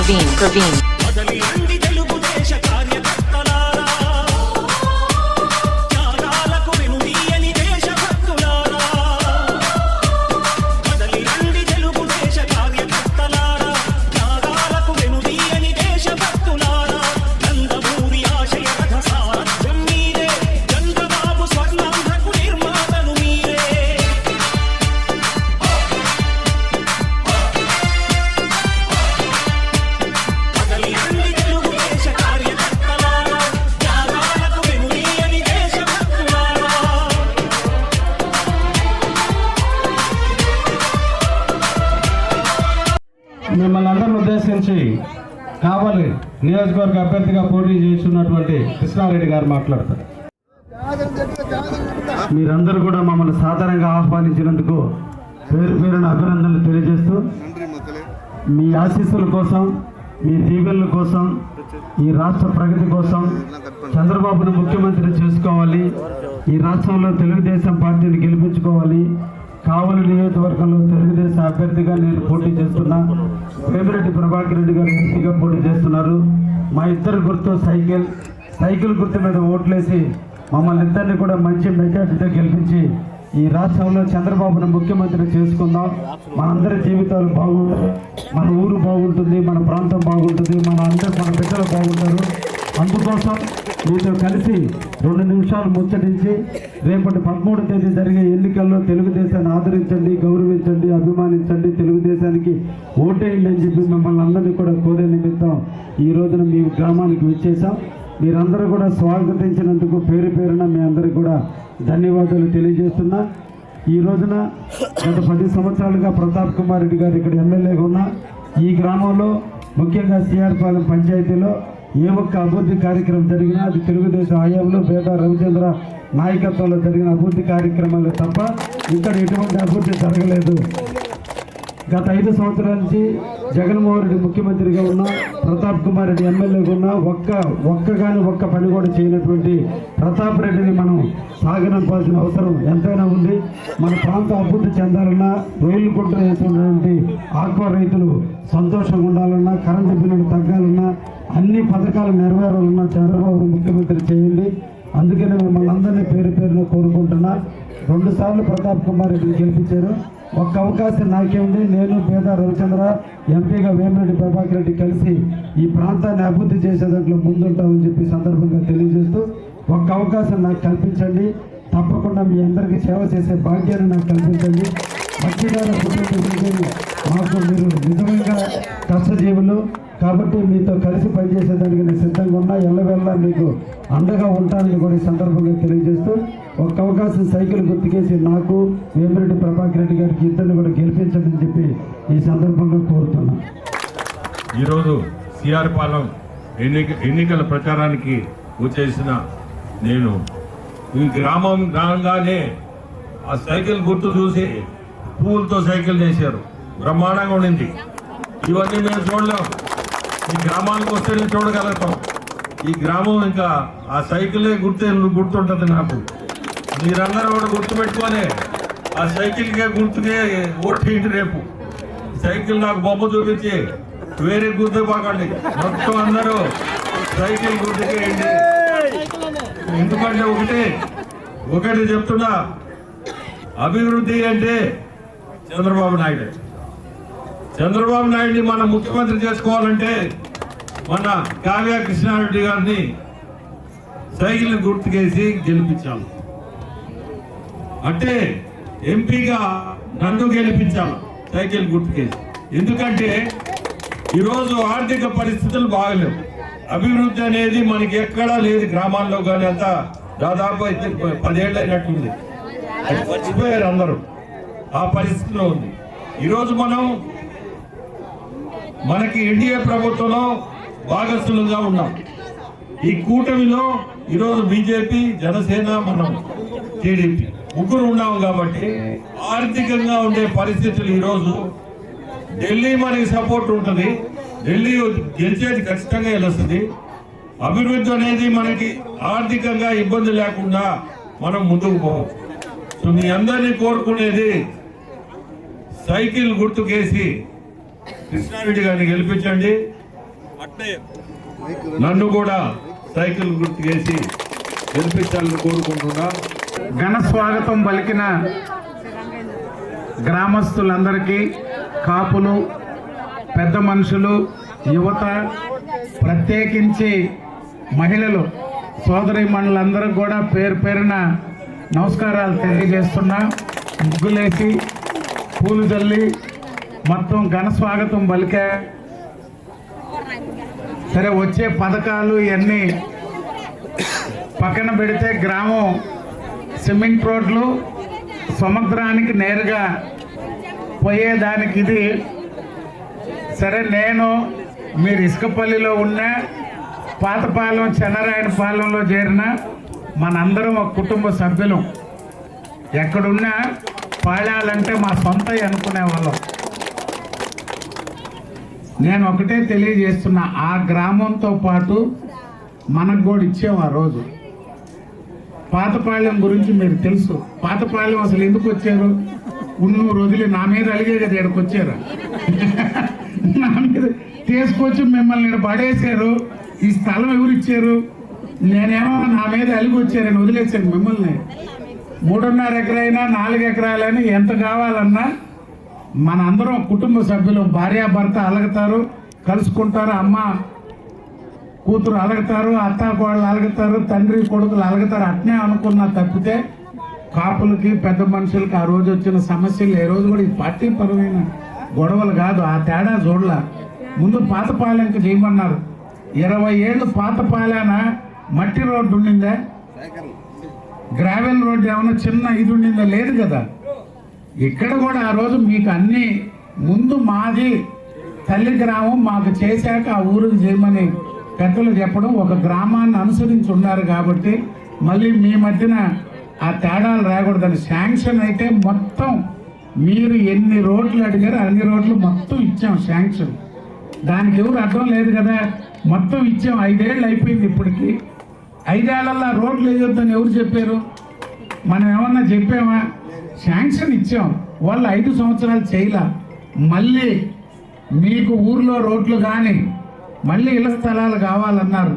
Praveen. మిమ్మల్ని అందరిని ఉద్దేశించి కావలి నియోజకవర్గ అభ్యర్థిగా పోటీ చేస్తున్నటువంటి కృష్ణారెడ్డి గారు మాట్లాడతారు. మీరందరూ కూడా మమ్మల్ని సాధారణంగా ఆహ్వానించినందుకు పేరు పేరున అభినందనలు తెలియజేస్తూ మీ ఆశీస్సుల కోసం, మీ దీవెనల కోసం, ఈ రాష్ట్ర ప్రగతి కోసం చంద్రబాబును ముఖ్యమంత్రి చేసుకోవాలి, ఈ రాష్ట్రంలో తెలుగుదేశం పార్టీని గెలిపించుకోవాలి, కావలి నియోజకవర్గంలో తెలుగుదేశం అభ్యర్థిగా నేను పోటీ చేస్తున్నా, వేమిరెడ్డి ప్రభాకర్ రెడ్డి గారు ఎంపీగా పోటీ చేస్తున్నారు. మా ఇద్దరు గుర్తు సైకిల్ గుర్తు మీద ఓట్లేసి మమ్మల్ని ఇద్దరిని కూడా మంచి మెజార్టీతో గెలిపించి ఈ రాష్ట్రంలో చంద్రబాబును ముఖ్యమంత్రి చేసుకుందాం. మనందరి జీవితాలు బాగుంటాయి, మన ఊరు బాగుంటుంది, మన ప్రాంతం బాగుంటుంది, మన బిడ్డలు బాగుంటారు. అందుకోసం మీతో కలిసి 2 నిమిషాలు ముచ్చటించి రేపటి 13వ తేదీ జరిగే ఎన్నికల్లో తెలుగుదేశాన్ని ఆదరించండి, గౌరవించండి, అభిమానించండి, తెలుగుదేశానికి ఓటేయండి అని చెప్పి మిమ్మల్ని అందరినీ కూడా కోరే నిమిత్తం ఈ రోజున మీ గ్రామానికి వచ్చేసాం. మీరందరూ కూడా స్వాగతించినందుకు పేరు పేరున మీ అందరికీ కూడా ధన్యవాదాలు తెలియజేస్తున్నా. ఈ రోజున గత 10 సంవత్సరాలుగా ప్రతాప్ కుమార్ రెడ్డి గారు ఇక్కడ ఎమ్మెల్యేగా ఉన్న ఈ గ్రామంలో ముఖ్యంగా సిఆర్పాలెం పంచాయతీలో ఏ ఒక్క అభివృద్ధి కార్యక్రమం జరిగినా అది తెలుగుదేశం హయాంలో బేదా రవిచంద్ర నాయకత్వంలో జరిగిన అభివృద్ధి కార్యక్రమాలు తప్ప ఇక్కడ ఎటువంటి అభివృద్ధి జరగలేదు. గత 5 సంవత్సరాల నుంచి జగన్మోహన్ రెడ్డి ముఖ్యమంత్రిగా ఉన్న, ప్రతాప్ కుమార్ రెడ్డి ఎమ్మెల్యేగా ఉన్న ఒక్క పని కూడా చేయనటువంటి ప్రతాప్ రెడ్డిని మనం సాగనంపాల్సిన అవసరం ఎంతైనా ఉంది. మన ప్రాంతం అభివృద్ధి చెందాలన్నా, రైలు గుంట వేసినటువంటి ఆక్వా రైతులు సంతోషంగా ఉండాలన్నా, కరెంటు బిల్లులు తగ్గాలన్నా, అన్ని పథకాలు నెరవేరాలన్నా చంద్రబాబు ముఖ్యమంత్రి చేయండి. అందుకనే మిమ్మల్ని అందరినీ పేరు పేరున కోరుకుంటున్నా. 2 సార్లు ప్రతాప్ కుమార్ రెడ్డిని గెలిపించారు. ఒక్క అవకాశం నాకే ఉంది. నేను బేదా రవిచంద్ర ఎంపీగా వేమిరెడ్డి ప్రభాకర్ రెడ్డి కలిసి ఈ ప్రాంతాన్ని అభివృద్ధి చేసే దాంట్లో ముందుంటామని చెప్పి సందర్భంగా తెలియజేస్తూ ఒక్క అవకాశం నాకు కల్పించండి. తప్పకుండా మీ అందరికీ సేవ చేసే భాగ్యాన్ని నాకు కల్పించండి. మత్స్యకార కుటుంబ మాకు మీరు నిజంగా కష్టజీవులు కాబట్టి మీతో కలిసి పనిచేసేదానికి నేను సిద్ధంగా ఉన్నా. ఎల్లవెల్లా మీకు అండగా ఉంటానని కూడా ఈ సందర్భంగా తెలియజేస్తూ ఒక్క అవకాశం సైకిల్ గుర్తుకేసి నాకు వేమిరెడ్డి ప్రభాకర్ రెడ్డి గారికి ఇద్దరిని కూడా గెలిపించండి అని చెప్పి ఈ సందర్భంగా కోరుతున్నాను. ఈరోజు సిఆర్పాలెం ఎన్నికల ప్రచారానికి వచ్చేసిన నేను ఈ గ్రామం రాగానే ఆ సైకిల్ గుర్తు చూసి పూలతో సైకిల్ చేశారు, బ్రహ్మాండంగా ఉండింది. ఇవన్నీ మేము చూడలేం, ఈ గ్రామానికి వస్తే నేను చూడగలుగుతాం. ఈ గ్రామం ఇంకా ఆ సైకిలే గుర్తుంటుంది నాకు. మీరందరూ కూడా గుర్తుపెట్టుకొని ఆ సైకిల్కే గుర్తుకే ఓటేయండి. రేపు సైకిల్ నాకు బొమ్మ చూపించి వేరే గుర్తు పాకండి, మొత్తం అందరూ సైకిల్ గుర్తుకేయండి. ఎందుకంటే ఒకటి చెప్తున్నా, అభివృద్ధి అంటే చంద్రబాబు నాయుడిని మనం ముఖ్యమంత్రి చేసుకోవాలంటే మన కావ్య కృష్ణారెడ్డి గారిని సైకిల్ గుర్తుకేసి గెలిపించాలి. అంటే ఎంపీగా నన్ను గెలిపించాలి సైకిల్ గుర్తుకేసి. ఎందుకంటే ఈరోజు ఆర్థిక పరిస్థితులు బాగలేవు, అభివృద్ధి అనేది మనకి ఎక్కడా లేదు. గ్రామాల్లో కానీ అంతా దాదాపు 10 ఏళ్ళు అయినట్టుంది, అది మర్చిపోయారు అందరూ. ఆ పరిస్థితిలో ఉంది. ఈరోజు మనకి ఎన్డీఏ ప్రభుత్వంలో భాగస్వాములుగా ఉన్నాం. ఈ కూటమిలో ఈరోజు బీజేపీ, జనసేన, మనం టీడీపీ ముగ్గురు ఉన్నాము. కాబట్టి ఆర్థికంగా ఉండే పరిస్థితులు ఈరోజు ఢిల్లీ మనకి సపోర్ట్ ఉంటుంది, ఢిల్లీ గెలిచేది ఖచ్చితంగా గెలుస్తుంది. అభివృద్ధి అనేది మనకి ఆర్థికంగా ఇబ్బంది లేకుండా మనం ముందుకు పోవచ్చు. సో మీ అందరినీ కోరుకునేది సైకిల్ గుర్తుకేసి కృష్ణారెడ్డి గారిని గెలిపించండి. నన్ను కూడా సైకిల్ గుర్తుకేసి గెలిపించాలని కోరుకుంటున్నా. ఘన స్వాగతం పలికిన గ్రామస్తులందరికీ, కాపులు, పెద్ద మనుషులు, యువత, ప్రత్యేకించి మహిళలు, సోదరీమణులందరూ కూడా పేరు పేరున నమస్కారాలు తెలియజేస్తున్నా. ముగ్గులేసి పూలు జల్లి మొత్తం ఘన స్వాగతం పలికా. సరే, వచ్చే పథకాలు ఇవన్నీ పక్కన పెడితే గ్రామం సిమెంట్ రోడ్లు సముద్రానికి నేరుగా పోయేదానికి ఇది. సరే, నేను మీరు ఇసుకపల్లిలో ఉన్న పాతపాలెం చెన్నరాయనపాలెంలో చేరిన మనందరం ఒక కుటుంబ సభ్యులం. ఎక్కడున్నా పాళాలంటే మా సొంత అనుకునేవాళ్ళం. నేను ఒకటే తెలియజేస్తున్నా, ఆ గ్రామంతో పాటు మనకు కూడా ఇచ్చాం ఆ రోజు. పాతపాలెం గురించి మీరు తెలుసు. పాతపాలెం అసలు ఎందుకు వచ్చారు? ఉన్నూరు వదిలి నా మీద అలిగే కదా ఇక్కడికి వచ్చారు. నా మీద తీసుకొచ్చి మిమ్మల్ని ఇక్కడ పడేశారు. ఈ స్థలం ఎవరు ఇచ్చారు? నేనేమో నా మీద అలిగి వచ్చారని వదిలేశాను మిమ్మల్ని. 3.5 ఎకరైనా 4 ఎకరాలని ఎంత కావాలన్నా మనందరం కుటుంబ సభ్యులు, భార్యాభర్త అలగతారు, కలుసుకుంటారు, అమ్మ కూతురు అలగతారు, అత్త కోడలు అలగతారు, తండ్రి కొడుకులు అలగతారు. అట్నే అనుకున్నా తప్పితే కాపులకి, పెద్ద మనుషులకి ఆ రోజు వచ్చిన సమస్యలు ఏ రోజు కూడా ఈ పార్టీ పరమైన గొడవలు కాదు. ఆ తేడా చూడలా. ముందు పాతపాలెంకి చేయమన్నారు. 20 ఏళ్ళు పాతపాలెన మట్టి రోడ్డు ఉండిందా? గ్రావెల్ రోడ్డు ఏమైనా చిన్న ఇది ఉండిందా? లేదు కదా. ఇక్కడ కూడా ఆ రోజు మీకు అన్ని ముందు మాది తల్లి గ్రామం, మాకు చేశాక ఆ ఊరికి చేయమని పెద్దలు చెప్పడం, ఒక గ్రామాన్ని అనుసరించి ఉన్నారు కాబట్టి మళ్ళీ మీ మధ్యన ఆ తేడాలు రాకూడదని శాంక్షన్ అయితే మొత్తం మీరు ఎన్ని రోడ్లు అడిగారో అన్ని రోడ్లు మొత్తం ఇచ్చాం శాంక్షన్. దానికి ఎవరు అర్థం లేదు కదా, మొత్తం ఇచ్చాం. 5 ఏళ్ళు అయిపోయింది ఇప్పటికి. 5 ఏళ్లలో రోడ్లు వేయొద్దని ఎవరు చెప్పారు? మనం ఏమన్నా చెప్పామా? శాంక్షన్ ఇచ్చాం. వాళ్ళు 5 సంవత్సరాలు చేయలే. మళ్ళీ మీకు ఊర్లో రోడ్లు కానీ, మళ్ళీ ఇళ్ల స్థలాలు కావాలన్నారు.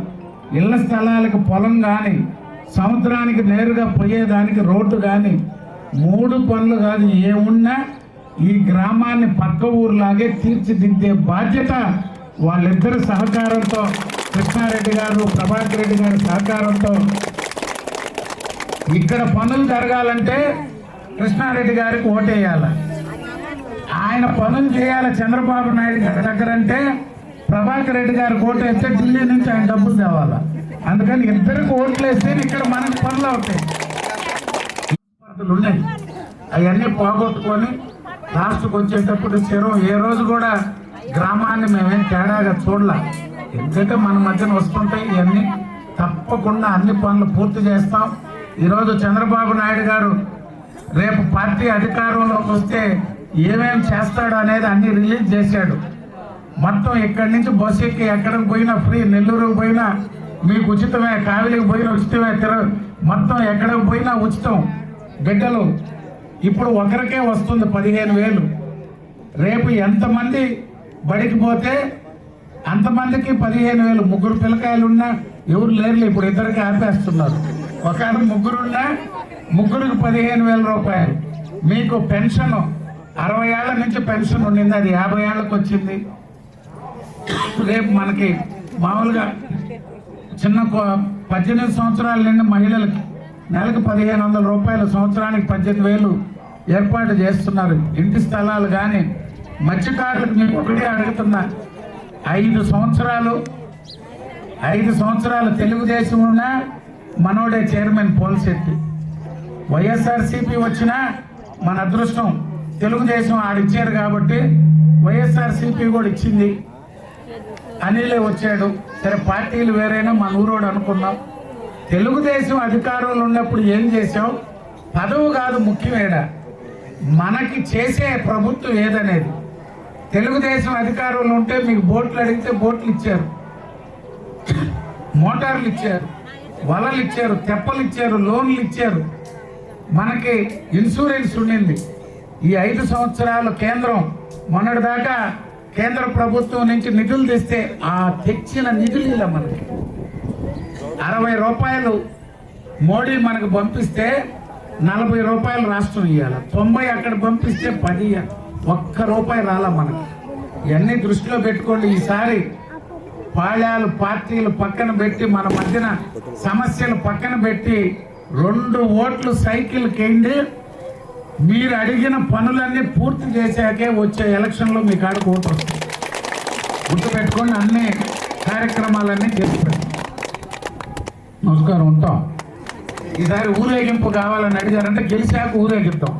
ఇళ్ల స్థలాలకు పొలం కానీ, సముద్రానికి నేరుగా పోయేదానికి రోడ్డు కానీ, 3 పనులు కాదు ఏమున్నా ఈ గ్రామాన్ని పక్క ఊర్లాగే తీర్చిదిద్దే బాధ్యత వాళ్ళిద్దరి సహకారంతో, కృష్ణారెడ్డి గారు, ప్రభాకర్ రెడ్డి గారి సహకారంతో. ఇక్కడ పనులు జరగాలంటే కృష్ణారెడ్డి గారికి ఓటేయాలి. ఆయన పనులు చేయాలి చంద్రబాబు నాయుడు గారి దగ్గర అంటే ప్రభాకర్ రెడ్డి గారికి ఓటేస్తే ఢిల్లీ నుంచి ఆయన డబ్బులు తేవాలి. అందుకని ఇద్దరికి ఓట్లు వేస్తే ఇక్కడ మనకు పనులు అవుతాయి. ఉన్నాయి అవన్నీ పోగొట్టుకొని లాస్ట్కి వచ్చేటప్పుడు చెరువు ఏ రోజు కూడా గ్రామాన్ని మేమేం తేడాగా చూడలే. ఎందుకంటే మన మధ్యన వస్తుంటాయి ఇవన్నీ. తప్పకుండా అన్ని పనులు పూర్తి చేస్తాం. ఈరోజు చంద్రబాబు నాయుడు గారు రేపు పార్టీ అధికారంలోకి వస్తే ఏమేం చేస్తాడు అనేది అన్ని రిలీజ్ చేశాడు. మొత్తం ఇక్కడి నుంచి బస్సు ఎక్కి ఎక్కడికి పోయినా ఫ్రీ, నెల్లూరుకు పోయినా మీకు ఉచితమే, కావిలికి పోయినా ఉచితమే, మొత్తం ఎక్కడికి పోయినా ఉచితం. బిడ్డలు ఇప్పుడు ఒకరికే వస్తుంది 15,000. రేపు ఎంతమంది బడికి పోతే అంతమందికి 15,000. 3 పిల్లకాయలు ఉన్నా ఎవరు లేరులే, ఇప్పుడు 2కి ఆపేస్తున్నారు. ఒకవేళ 3 ఉన్నా 3కి 15,000 రూపాయలు. మీకు పెన్షన్ 60 ఏళ్ల నుంచి పెన్షన్ ఉండింది, అది 50 ఏళ్ళకి వచ్చింది. రేపు మనకి మామూలుగా చిన్న 18 సంవత్సరాల నుండి మహిళలకి నెలకు 1,500 రూపాయలు, సంవత్సరానికి 18,000 ఏర్పాటు చేస్తున్నారు. ఇంటి స్థలాలు కానీ మత్స్యకారులకు మేము ఒకటే అడుగుతున్నా, 5 సంవత్సరాలు తెలుగుదేశం ఉన్నా మనోడే చైర్మన్ పోల్శెట్టి. వైఎస్ఆర్సీపీ వచ్చినా మన అదృష్టం, తెలుగుదేశం ఆడిచ్చారు కాబట్టి వైఎస్ఆర్సీపీ కూడా ఇచ్చింది. అనిలే వచ్చాడు. సరే, పార్టీలు వేరైనా మన ఊరోడు అనుకున్నాం. తెలుగుదేశం అధికారంలో ఉన్నప్పుడు ఏం చేసాం? పదవి కాదు ముఖ్యమేడ, మనకి చేసే ప్రభుత్వం ఏదనేది. తెలుగుదేశం అధికారంలో ఉంటే మీకు బోట్లు అడిగితే బోట్లు ఇచ్చారు, మోటార్లు ఇచ్చారు, వలలు ఇచ్చారు, తెప్పలు ఇచ్చారు, లోన్లు ఇచ్చారు. మనకి ఇన్సూరెన్స్ ఉండింది. ఈ 5 సంవత్సరాలు కేంద్రం మొన్నటిదాకా కేంద్ర ప్రభుత్వం నుంచి నిధులు తెస్తే ఆ తెచ్చిన నిధులు ఇలా మనకి 60 రూపాయలు మోడీ మనకు పంపిస్తే 40 రూపాయలు రాష్ట్రం ఇవ్వాలి, 90 అక్కడ పంపిస్తే 10 ఇవ్వాలి. ₹1 రాలా మనకి. ఇవన్నీ దృష్టిలో పెట్టుకోండి. ఈసారి పాళ్యాలు పార్టీలు పక్కన పెట్టి మన మధ్యన సమస్యలు పక్కన పెట్టి 2 ఓట్లు సైకిల్కి వేయండి. మీరు అడిగిన పనులన్నీ పూర్తి చేశాకే వచ్చే ఎలక్షన్లో మీ కాడికి ఓటు వస్తుంది. గుర్తుపెట్టుకొని అన్ని కార్యక్రమాలన్నీ చేసి పెట్టండి. నమస్కారం, ఉంటాం. ఈసారి ఊరేగింపు కావాలని అడిగారంటే గెలిచాక ఊరేగిద్దాం.